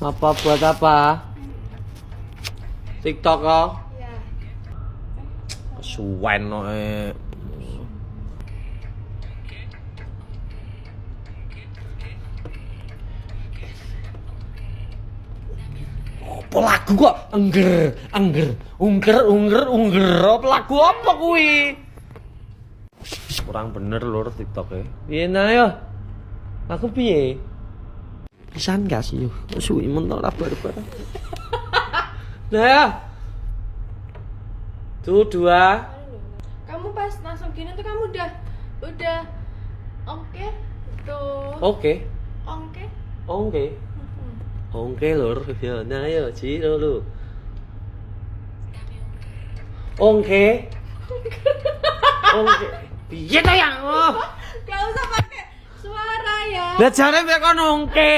Apa buat apa? TikTok kok? Iya. Suwen no Apa lagu kok? Ungger. Apa lagu apa kuwi? Kurang bener lur TikTok e. Piye nah ya? Aku piye? Pisan gak sih yo? Suwi mentok lah barbar. Nah ya. Tuh dua. Kamu pas langsung gini tuh kamu udah oke tuh. Oke. Oke. Oke. Oke lur. Ya nah ya Ciro lu. Oke. Oke. Piye ta ya? Gak usah pakai suara ya. Lah jare mek kono oke.